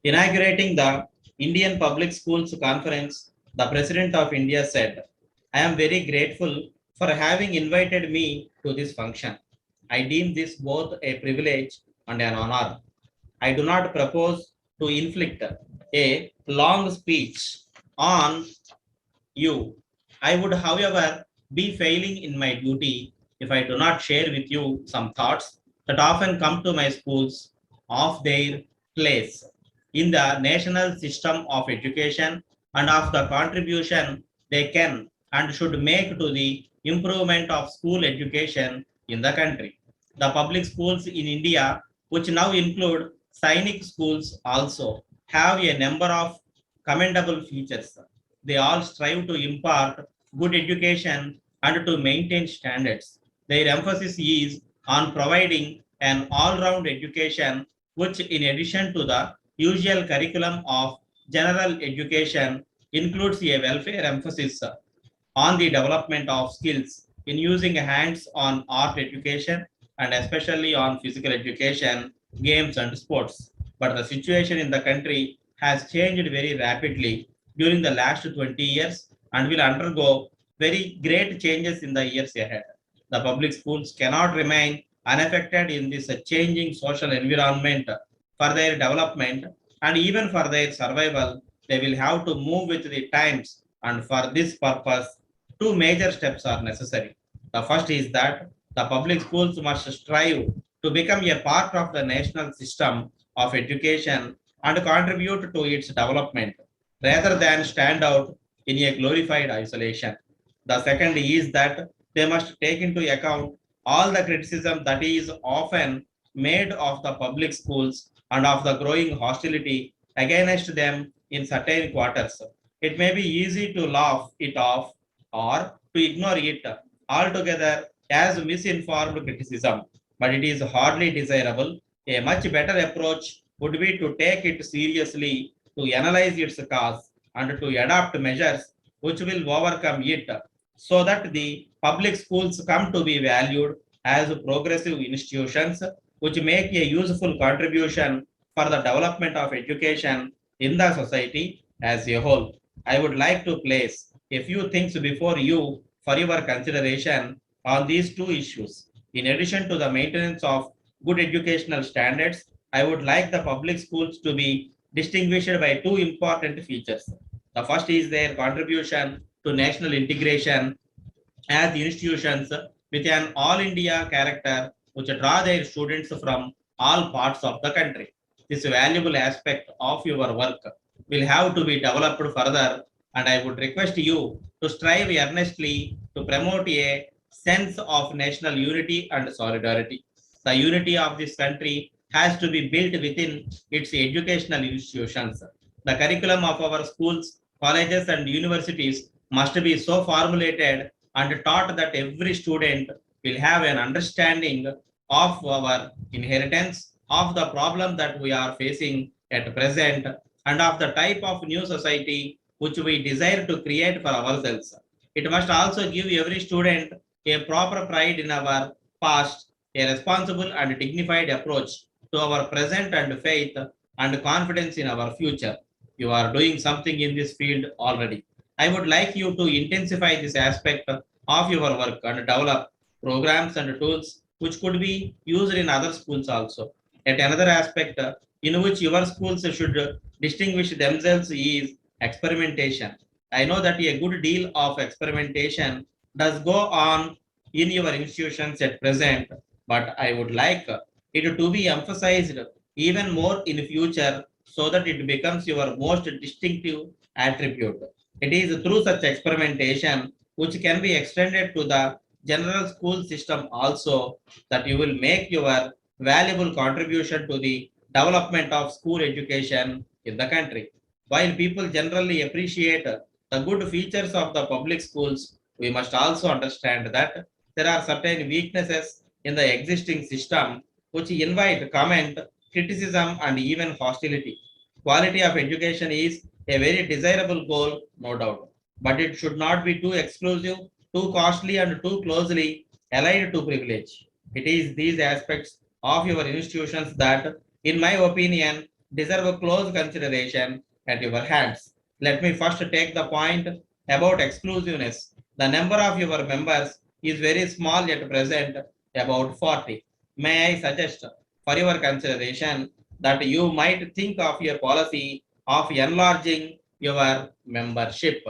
Inaugurating the Indian Public Schools Conference, the President of India said, I am very grateful for having invited me to this function. I deem this both a privilege and an honor. I do not propose to inflict a long speech on you. I would, however, be failing in my duty if I do not share with you some thoughts that often come to my schools of their place in the national system of education and of the contribution they can and should make to the improvement of school education in the country. The public schools in India, which now include Sainik schools, also have a number of commendable features. They all strive to impart good education and to maintain standards. Their emphasis is on providing an all round education, which, in addition to the usual curriculum of general education, includes a welfare emphasis on the development of skills in using hands on art education and especially on physical education, games, and sports. But the situation in the country has changed very rapidly during the last 20 years and will undergo very great changes in the years ahead. The public schools cannot remain unaffected in this changing social environment for their development and even for their survival. They will have to move with the times, and for this purpose, two major steps are necessary. The first is that the public schools must strive to become a part of the national system of education and contribute to its development rather than stand out in a glorified isolation. The second is that they must take into account all the criticism that is often made of the public schools and of the growing hostility against them in certain quarters. It may be easy to laugh it off or to ignore it altogether as misinformed criticism, but it is hardly desirable. A much better approach would be to take it seriously, to analyze its cause, and to adopt measures which will overcome it so that the public schools come to be valued as progressive institutions which make a useful contribution for the development of education in the society as a whole. I would like to place a few things before you for your consideration on these two issues. In addition to the maintenance of good educational standards, I would like the public schools to be distinguished by two important features. The first is their contribution to national integration as institutions with an all India character which draw their students from all parts of the country. This valuable aspect of your work will have to be developed further, and I would request you to strive earnestly to promote a sense of national unity and solidarity. The unity of this country has to be built within its educational institutions. The curriculum of our schools, colleges, and universities must be so formulated and taught that every student will have an understanding of our inheritance, of the problem that we are facing at present, and of the type of new society which we desire to create for ourselves. It must also give every student a proper pride in our past, a responsible and dignified approach to our present, and faith and confidence in our future. You are doing something in this field already. I would like you to intensify this aspect of your work and develop programs and tools which could be used in other schools also. Yet another aspect in which your schools should distinguish themselves is experimentation. I know that a good deal of experimentation does go on in your institutions at present, but I would like it to be emphasized even more in future so that it becomes your most distinctive attribute. It is through such experimentation, which can be extended to the general school system also, that you will make your valuable contribution to the development of school education in the country. While people generally appreciate the good features of the public schools, we must also understand that there are certain weaknesses in the existing system which invite comment, criticism, and even hostility. Quality of education is a very desirable goal, no doubt, but it should not be too exclusive, too costly, and too closely allied to privilege. It is these aspects of your institutions that, in my opinion, deserve close consideration at your hands. Let me first take the point about exclusiveness. The number of your members is very small at present, about 40. May I suggest for your consideration that you might think of your policy of enlarging your membership.